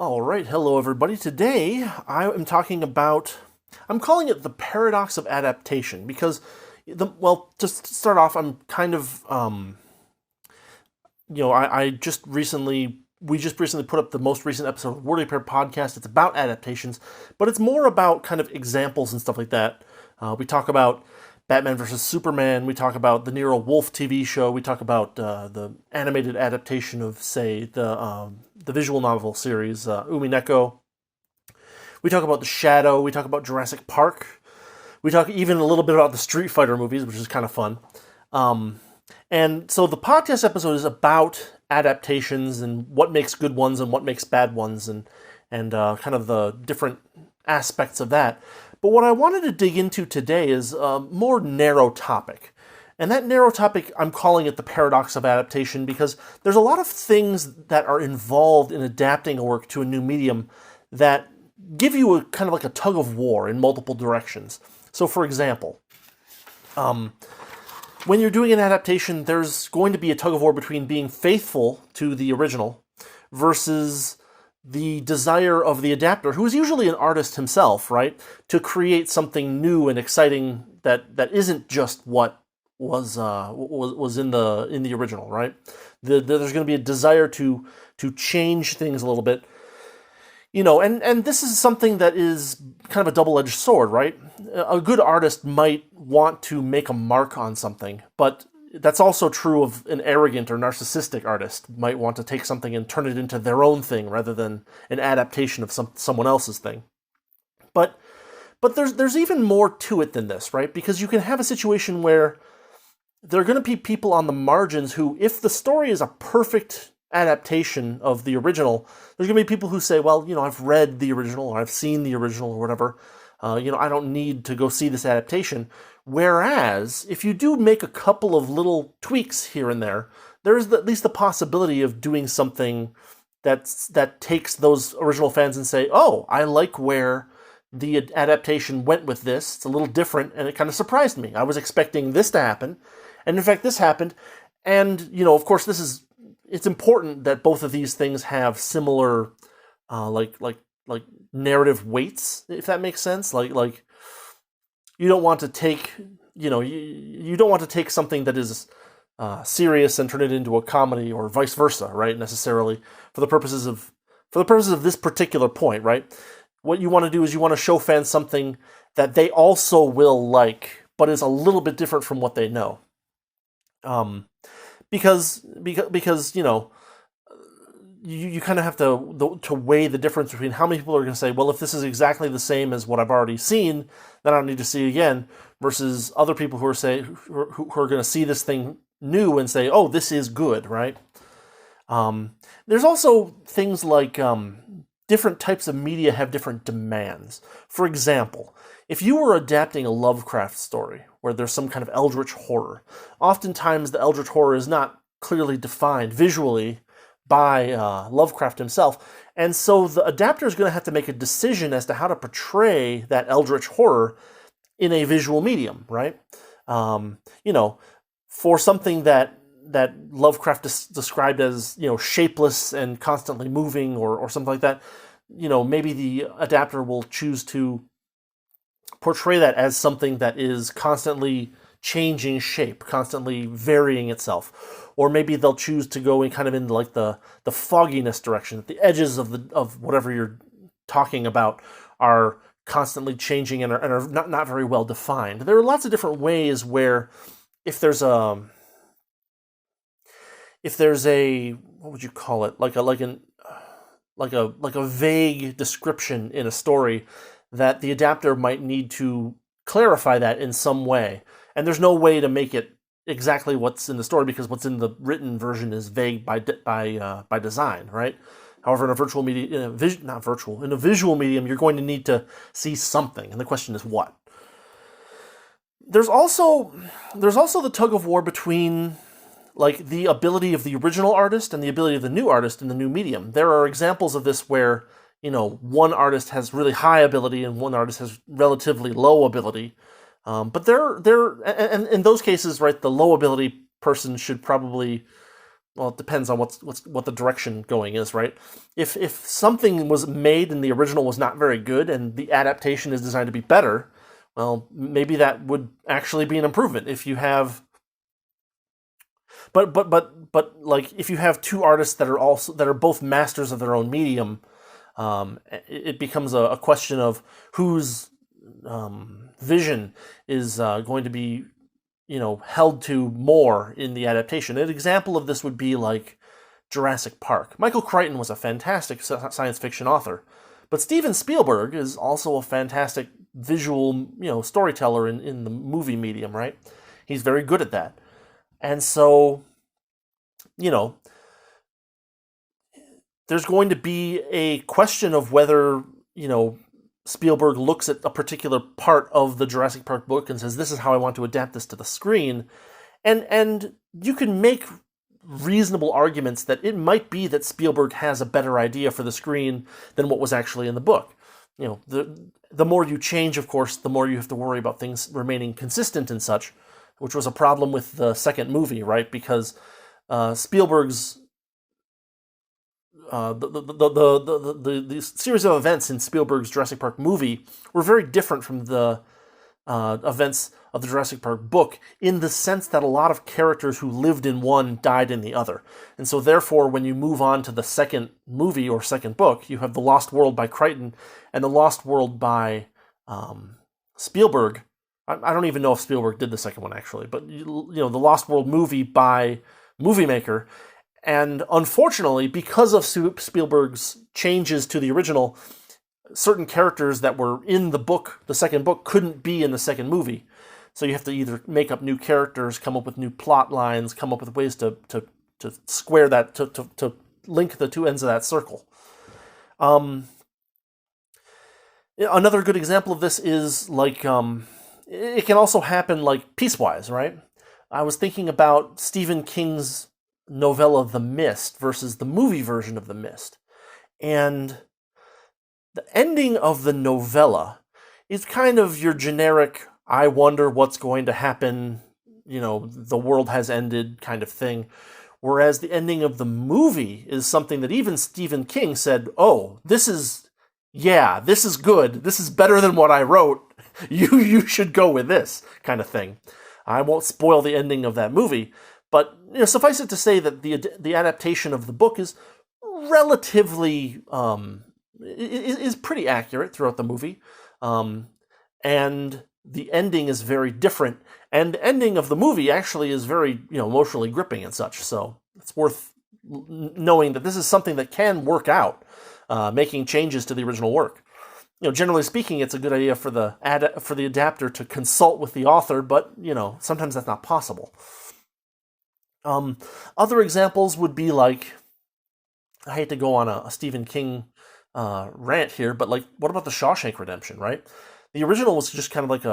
All right, hello everybody. Today I'm talking about, I'm calling it the paradox of adaptation because, just to start off, I'm kind of, I just recently, we just recently put up the most recent episode of Wordy Pair podcast. It's about adaptations, but it's more about kind of examples and stuff like that. We talk about Batman versus Superman. We talk about the Nero Wolfe TV show. We talk about the animated adaptation of, say, the visual novel series Umineko. We talk about The Shadow. We talk about Jurassic Park. We talk even a little bit about the Street Fighter movies, which is kind of fun. And so the podcast episode is about adaptations and what makes good ones and what makes bad ones and kind of the different aspects of that. But what I wanted to dig into today is a more narrow topic. And that narrow topic, I'm calling it the paradox of adaptation because there's a lot of things that are involved in adapting a work to a new medium that give you a kind of like a tug of war in multiple directions. So for example, when you're doing an adaptation, there's going to be a tug of war between being faithful to the original versus the desire of the adapter, who is usually an artist himself, right, to create something new and exciting that isn't just what was in the original, right? There's going to be a desire to change things a little bit, and this is something that is kind of a double-edged sword, right? A good artist might want to make a mark on something, but that's also true of an arrogant or narcissistic artist might want to take something and turn it into their own thing rather than an adaptation of someone else's thing. But there's even more to it than this, right? Because you can have a situation where there are going to be people on the margins who, if the story is a perfect adaptation of the original, there's going to be people who say, well, I've read the original or I've seen the original or whatever. I don't need to go see this adaptation. Whereas, if you do make a couple of little tweaks here and there, there's at least the possibility of doing something that takes those original fans and say, oh, I like where the adaptation went with this. It's a little different, and it kind of surprised me. I was expecting this to happen, and in fact, this happened. And, of course, it's important that both of these things have similar, like narrative weights, if that makes sense. Like you don't want to take, you don't want to take something that is serious and turn it into a comedy, or vice versa, right? Necessarily for the purposes of this particular point, right? What you want to do is you want to show fans something that they also will like, but is a little bit different from what they know. Because you kind of have to weigh the difference between how many people are going to say, well, if this is exactly the same as what I've already seen, then I don't need to see it again, versus other people who are going to see this thing new and say, oh, this is good, right? There's also things like different types of media have different demands. For example, if you were adapting a Lovecraft story where there's some kind of eldritch horror, oftentimes the eldritch horror is not clearly defined visually by Lovecraft himself, and so the adapter is going to have to make a decision as to how to portray that eldritch horror in a visual medium, right? For something that Lovecraft described as shapeless and constantly moving, or something like that, maybe the adapter will choose to portray that as something that is constantly changing shape, constantly varying itself. Or maybe they'll choose to go in kind of in like the fogginess direction. The edges of whatever you're talking about are constantly changing and are not very well defined. There are lots of different ways where if there's a what would you call it, like a vague description in a story, that the adapter might need to clarify that in some way. And there's no way to make it exactly what's in the story because what's in the written version is vague by design, right? However, in a virtual medium, in a visual medium, you're going to need to see something, and the question is what. There's also the tug of war between like the ability of the original artist and the ability of the new artist in the new medium. There are examples of this where one artist has really high ability and one artist has relatively low ability. But and in those cases, right, the low ability person should probably well, it depends on what the direction going is, right? If something was made and the original was not very good and the adaptation is designed to be better, well, maybe that would actually be an improvement. If you have, but like if you have two artists that are both masters of their own medium, it becomes a question of whose vision is going to be, held to more in the adaptation. An example of this would be like Jurassic Park. Michael Crichton was a fantastic science fiction author, but Steven Spielberg is also a fantastic visual, storyteller in the movie medium, right? He's very good at that. And so, there's going to be a question of whether, Spielberg looks at a particular part of the Jurassic Park book and says, this is how I want to adapt this to the screen. And you can make reasonable arguments that it might be that Spielberg has a better idea for the screen than what was actually in the book. The more you change, of course, the more you have to worry about things remaining consistent and such, which was a problem with the second movie, right? Because Spielberg's the series of events in Spielberg's Jurassic Park movie were very different from the events of the Jurassic Park book, in the sense that a lot of characters who lived in one died in the other. And so therefore, when you move on to the second movie or second book, you have The Lost World by Crichton and The Lost World by Spielberg. I don't even know if Spielberg did the second one, actually, but The Lost World movie by Movie Maker. And unfortunately, because of Spielberg's changes to the original, certain characters that were in the book, the second book, couldn't be in the second movie. So you have to either make up new characters, come up with new plot lines, come up with ways to square that, to link the two ends of that circle. Another good example of this is like, it can also happen like piecewise, right? I was thinking about Stephen King's novella The Mist versus the movie version of The Mist. And the ending of the novella is kind of your generic, I wonder what's going to happen, the world has ended kind of thing. Whereas the ending of the movie is something that even Stephen King said, oh, this is good. This is better than what I wrote. You should go with this kind of thing. I won't spoil the ending of that movie, but suffice it to say that the adaptation of the book is relatively is pretty accurate throughout the movie, and the ending is very different. And the ending of the movie actually is very emotionally gripping and such. So it's worth knowing that this is something that can work out, making changes to the original work. Generally speaking, it's a good idea for the adapter to consult with the author, but sometimes that's not possible. Other examples would be like, I hate to go on a Stephen King rant here, but like, what about the Shawshank Redemption, right? The original was just kind of like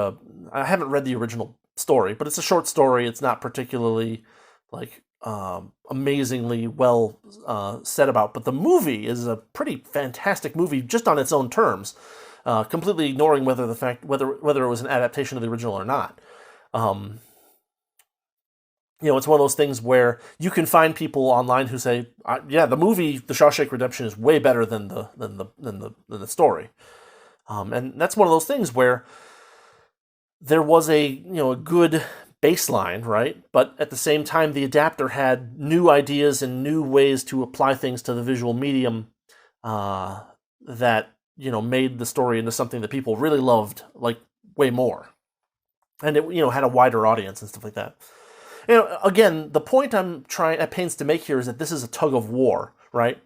I haven't read the original story, but it's a short story. It's not particularly like amazingly well said about, but the movie is a pretty fantastic movie just on its own terms, completely ignoring whether it was an adaptation of the original or not. It's one of those things where you can find people online who say, "Yeah, the movie The Shawshank Redemption is way better than the story," and that's one of those things where there was a good baseline, right? But at the same time, the adapter had new ideas and new ways to apply things to the visual medium that made the story into something that people really loved, like way more, and it had a wider audience and stuff like that. Again, the point I'm at pains to make here is that this is a tug of war, right?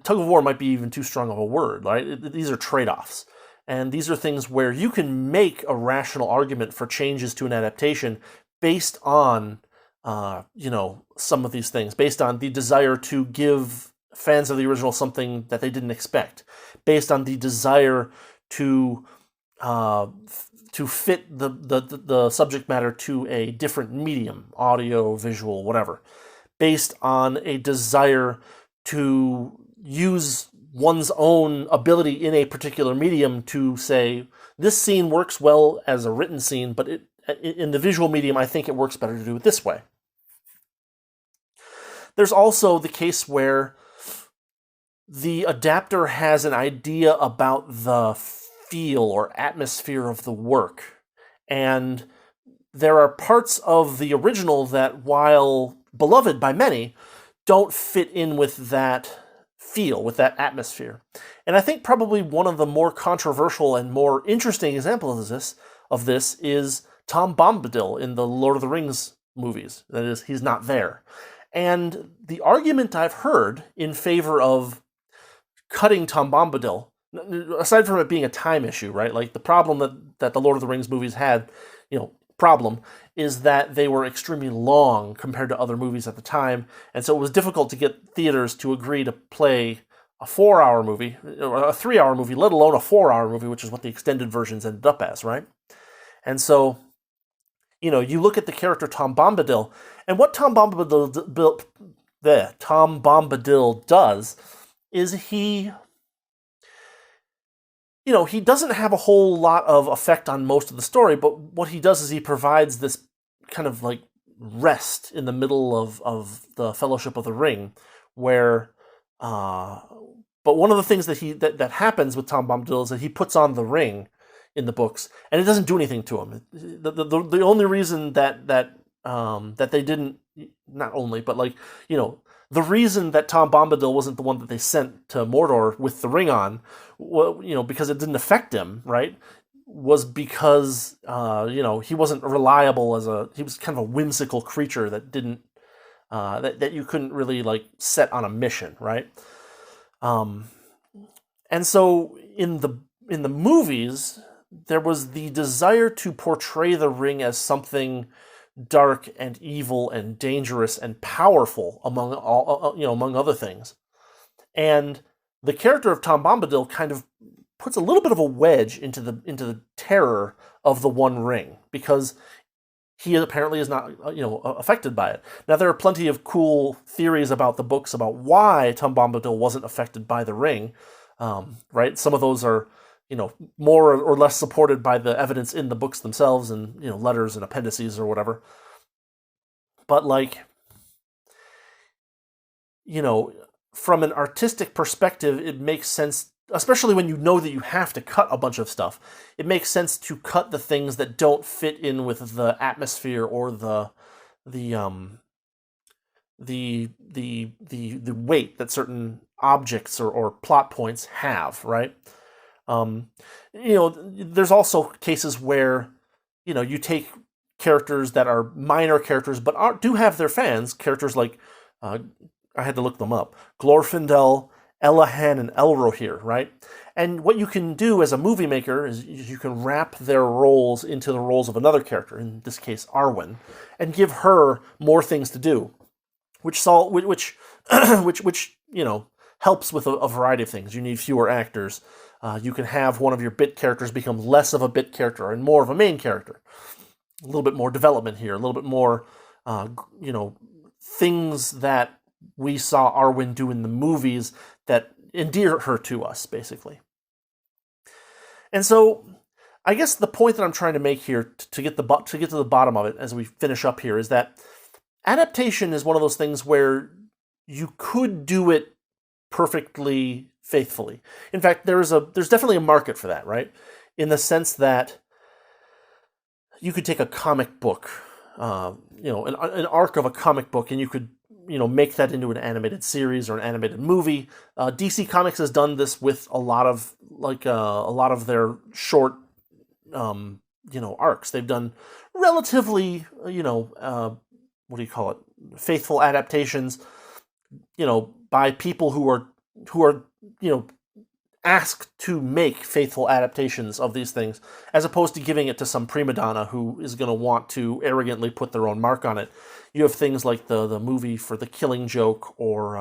Tug of war might be even too strong of a word, right? These are tradeoffs. And these are things where you can make a rational argument for changes to an adaptation based on, some of these things, based on the desire to give fans of the original something that they didn't expect, based on the desire to fit the subject matter to a different medium, audio, visual, whatever, based on a desire to use one's own ability in a particular medium to say, this scene works well as a written scene, but in the visual medium, I think it works better to do it this way. there's also the case where the adapter has an idea about the feel or atmosphere of the work. And there are parts of the original that, while beloved by many, don't fit in with that feel, with that atmosphere. And I think probably one of the more controversial and more interesting examples of this is Tom Bombadil in the Lord of the Rings movies. That is, he's not there. And the argument I've heard in favor of cutting Tom Bombadil, aside from it being a time issue, right? Like the problem that the Lord of the Rings movies had, problem is that they were extremely long compared to other movies at the time, and so it was difficult to get theaters to agree to play a 4-hour movie, or a 3-hour movie, let alone a 4-hour movie, which is what the extended versions ended up as, right? And so, you look at the character Tom Bombadil, and what Tom Bombadil does is he doesn't have a whole lot of effect on most of the story, but what he does is he provides this kind of like rest in the middle of the Fellowship of the Ring, where, but one of the things that happens with Tom Bombadil is that he puts on the ring in the books, and it doesn't do anything to him. The only reason that they didn't, not only, but the reason that Tom Bombadil wasn't the one that they sent to Mordor with the ring on, because it didn't affect him, right, was because, he wasn't reliable he was kind of a whimsical creature that didn't, that you couldn't really, set on a mission, right? And so in the movies, there was the desire to portray the ring as something dark and evil and dangerous and powerful among other things. And the character of Tom Bombadil kind of puts a little bit of a wedge into the terror of the One Ring, because he apparently is not affected by it. Now, there are plenty of cool theories about the books about why Tom Bombadil wasn't affected by the ring, right? Some of those are more or less supported by the evidence in the books themselves and, letters and appendices or whatever. But from an artistic perspective, it makes sense, especially when you know that you have to cut a bunch of stuff. It makes sense to cut the things that don't fit in with the atmosphere or the weight that certain objects or plot points have, right? There's also cases where, you take characters that are minor characters but do have their fans, characters like, I had to look them up, Glorfindel, Elahan, and Elrohir, right? And what you can do as a movie maker is you can wrap their roles into the roles of another character, in this case Arwen, and give her more things to do, which helps with a variety of things. You need fewer actors. You can have one of your bit characters become less of a bit character and more of a main character. A little bit more development here, a little bit more, things that we saw Arwen do in the movies that endear her to us, basically. And so, I guess the point that I'm trying to make here to get to the bottom of it as we finish up here is that adaptation is one of those things where you could do it perfectly faithfully. In fact, there's definitely a market for that, right? In the sense that you could take a comic book, an arc of a comic book, and you could, make that into an animated series or an animated movie. DC Comics has done this with a lot of their short, arcs. They've done relatively, faithful adaptations, by people who are asked to make faithful adaptations of these things, as opposed to giving it to some prima donna who is going to want to arrogantly put their own mark on it. You have things like the movie for The Killing Joke, or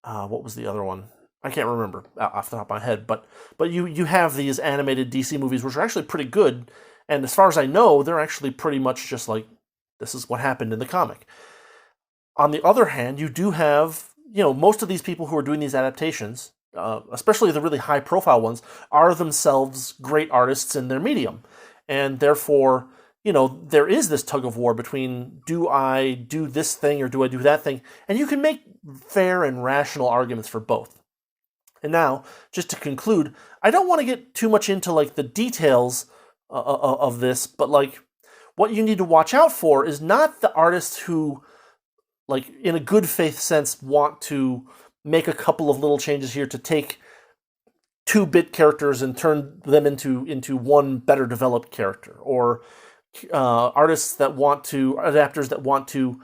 what was the other one? I can't remember off the top of my head, but you have these animated DC movies which are actually pretty good, and as far as I know, they're actually pretty much just like, this is what happened in the comic. On the other hand, you do have, most of these people who are doing these adaptations, especially the really high-profile ones, are themselves great artists in their medium. And therefore, there is this tug of war between, do I do this thing or do I do that thing? And you can make fair and rational arguments for both. And now, just to conclude, I don't want to get too much into like the details of this, but like what you need to watch out for is not the artists who, like in a good faith sense, want to make a couple of little changes here to take 2-bit characters and turn them into one better developed character, or artists that want to, adapters that want to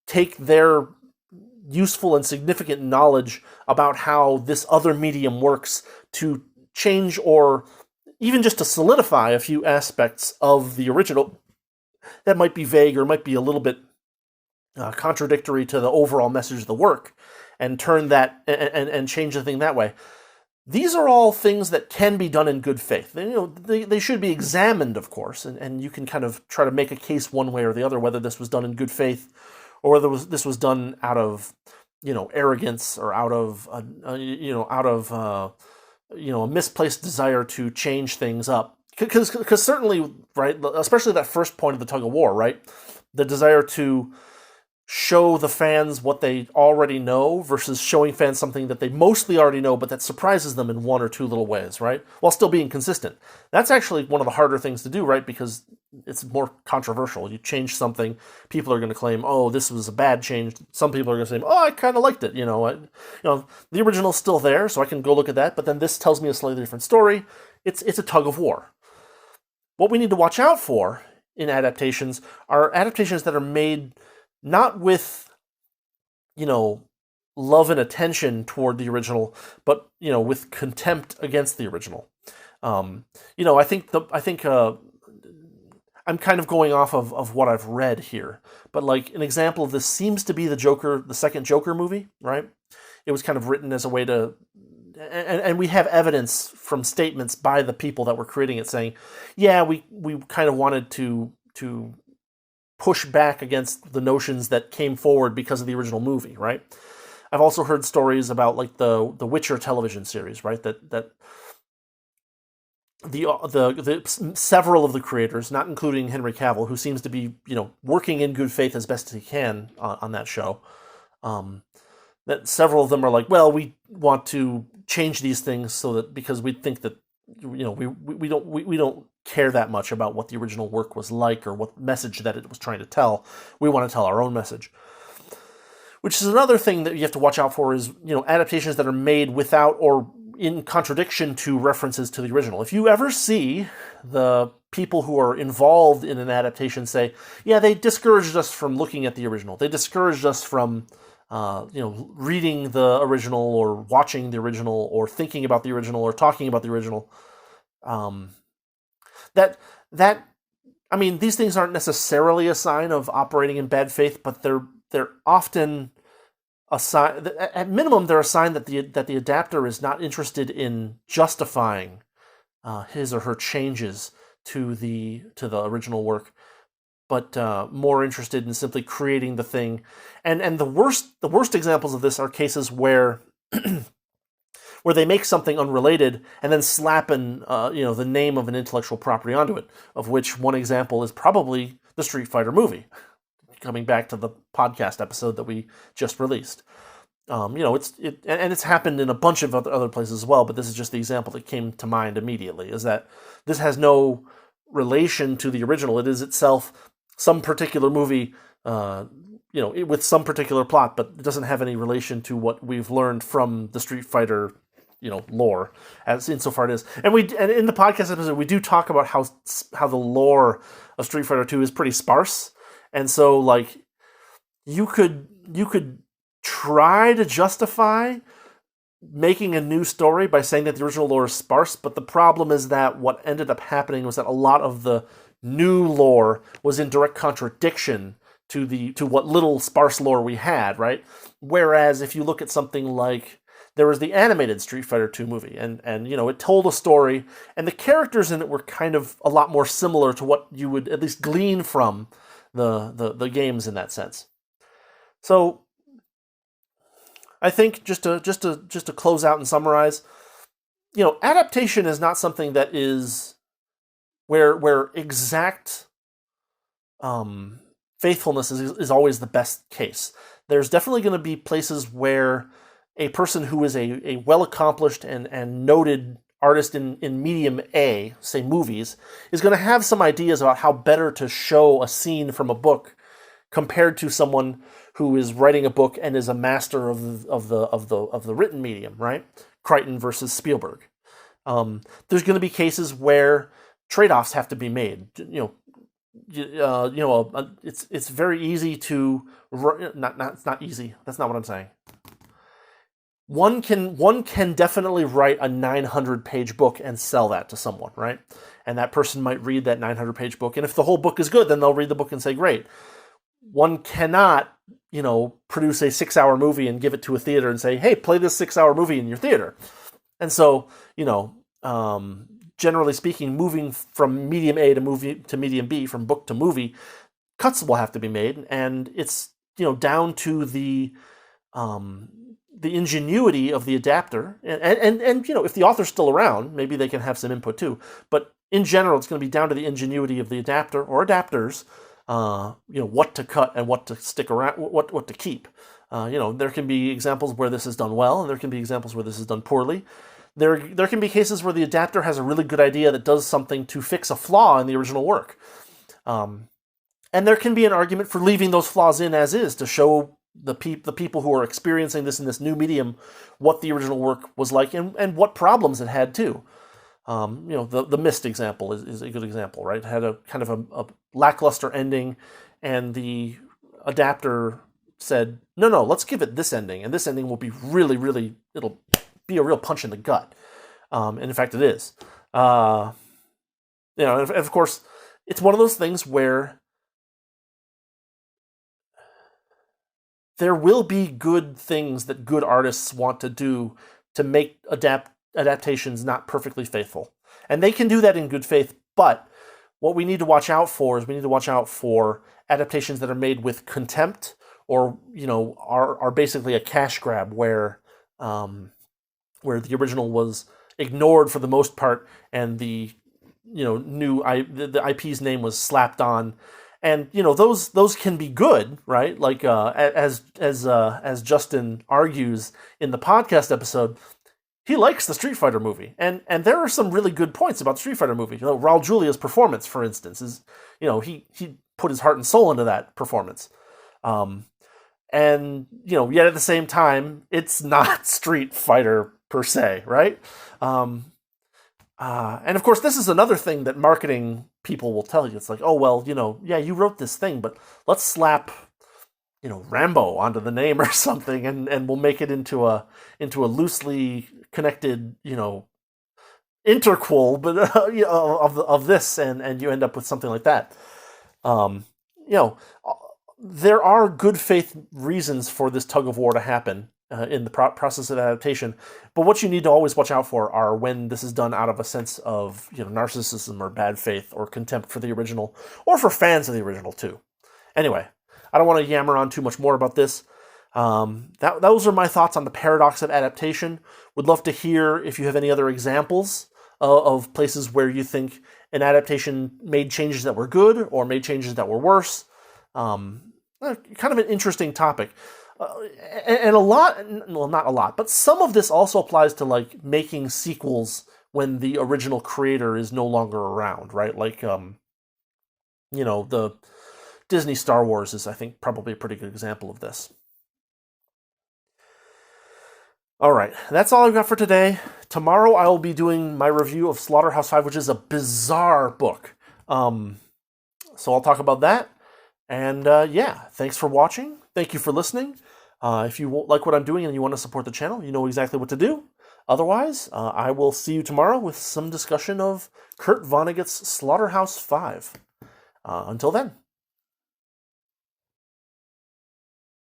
take their useful and significant knowledge about how this other medium works to change or even just to solidify a few aspects of the original that might be vague or might be a little bit contradictory to the overall message of the work, and turn that and change the thing that way. These are all things that can be done in good faith. They should be examined, of course, and you can kind of try to make a case one way or the other whether this was done in good faith or whether this was done out of arrogance or out of a misplaced desire to change things up. Because certainly, right, especially that first point of the tug of war, right, the desire to show the fans what they already know versus showing fans something that they mostly already know but that surprises them in one or two little ways, right? While still being consistent. That's actually one of the harder things to do, right? Because it's more controversial. You change something, people are going to claim, oh, this was a bad change. Some people are going to say, oh, I kind of liked it. The original's still there, so I can go look at that, but then this tells me a slightly different story. It's a tug of war. What we need to watch out for in adaptations are adaptations that are made not with, love and attention toward the original, but, with contempt against the original. I think I'm kind of going off of what I've read here, but like an example of this seems to be the second Joker movie, right? It was kind of written as a way to, and we have evidence from statements by the people that were creating it saying, yeah, we kind of wanted to push back against the notions that came forward because of the original movie, right? I've also heard stories about like the Witcher television series, right? That the several of the creators, not including Henry Cavill, who seems to be working in good faith as best as he can on that show, that several of them are like, well, we want to change these things so that because we think that we don't care that much about what the original work was like or what message that it was trying to tell. We want to tell our own message. Which is another thing that you have to watch out for is, adaptations that are made without or in contradiction to references to the original. If you ever see the people who are involved in an adaptation say, yeah, they discouraged us from looking at the original. They discouraged us from reading the original or watching the original or thinking about the original or talking about the original. These things aren't necessarily a sign of operating in bad faith, but they're often a sign. At minimum, they're a sign that the adapter is not interested in justifying his or her changes to the original work, but more interested in simply creating the thing. And the worst examples of this are cases where where they make something unrelated and then slap the name of an intellectual property onto it, of which one example is probably the Street Fighter movie, coming back to the podcast episode that we just released. It's happened in a bunch of other places as well, but this is just the example that came to mind immediately, is that this has no relation to the original. It is itself some particular movie, with some particular plot, but it doesn't have any relation to what we've learned from the Street Fighter, lore, as insofar it is. And in the podcast episode, we do talk about how the lore of Street Fighter 2 is pretty sparse, and so like you could try to justify making a new story by saying that the original lore is sparse, but the problem is that what ended up happening was that a lot of the new lore was in direct contradiction to what little sparse lore we had, right? Whereas if you look at something like, there was the animated Street Fighter 2 movie, and it told a story, and the characters in it were kind of a lot more similar to what you would at least glean from the games in that sense. So I think just to close out and summarize, adaptation is not something that is where exact faithfulness is always the best case. There's definitely going to be places where a person who is a well-accomplished and noted artist in medium A, say movies, is going to have some ideas about how better to show a scene from a book compared to someone who is writing a book and is a master of the written medium, right? Crichton versus Spielberg. There's going to be cases where trade-offs have to be made. It's very easy to it's not easy. That's not what I'm saying. One can definitely write a 900-page book and sell that to someone, right? And that person might read that 900-page book, and if the whole book is good, then they'll read the book and say, great. One cannot, produce a 6-hour movie and give it to a theater and say, hey, play this 6-hour movie in your theater. And so, generally speaking, moving from medium A to medium B, from book to movie, cuts will have to be made, and it's down to the ingenuity of the adapter, and if the author's still around, maybe they can have some input too. But in general, it's going to be down to the ingenuity of the adapter or adapters, what to cut and what to stick around, what to keep. There can be examples where this is done well, and there can be examples where this is done poorly. There can be cases where the adapter has a really good idea that does something to fix a flaw in the original work. And there can be an argument for leaving those flaws in as is to show the people who are experiencing this in this new medium what the original work was like and what problems it had too. The Mist example is a good example, right? It had a kind of a lackluster ending, and the adapter said, no, let's give it this ending, and this ending will be really, really, it'll be a real punch in the gut. And in fact, it is. And of course, it's one of those things where there will be good things that good artists want to do to make adaptations not perfectly faithful. And they can do that in good faith, but what we need to watch out for is adaptations that are made with contempt or, are basically a cash grab where the original was ignored for the most part and the the IP's name was slapped on. And those can be good, right? Like as Justin argues in the podcast episode, he likes the Street Fighter movie, and there are some really good points about the Street Fighter movie. Raul Julia's performance, for instance, is he put his heart and soul into that performance, and yet at the same time, it's not Street Fighter per se, right? And of course, this is another thing that marketing people will tell you. It's like, oh, well, you wrote this thing, but let's slap, Rambo onto the name or something, and we'll make it into a loosely connected, interquel, but of this, and you end up with something like that. There are good faith reasons for this tug of war to happen in the process of adaptation, but what you need to always watch out for are when this is done out of a sense of narcissism or bad faith or contempt for the original, or for fans of the original too. Anyway, I don't want to yammer on too much more about this. Those are my thoughts on the paradox of adaptation. Would love to hear if you have any other examples of places where you think an adaptation made changes that were good or made changes that were worse. Kind of an interesting topic. And a lot, well, not a lot, but some of this also applies to like making sequels when the original creator is no longer around, right? Like, the Disney Star Wars is, I think, probably a pretty good example of this. All right, that's all I've got for today. Tomorrow I will be doing my review of Slaughterhouse-Five, which is a bizarre book. So I'll talk about that. And thanks for watching. Thank you for listening. If you like what I'm doing and you want to support the channel, you know exactly what to do. Otherwise, I will see you tomorrow with some discussion of Kurt Vonnegut's Slaughterhouse-Five. Until then.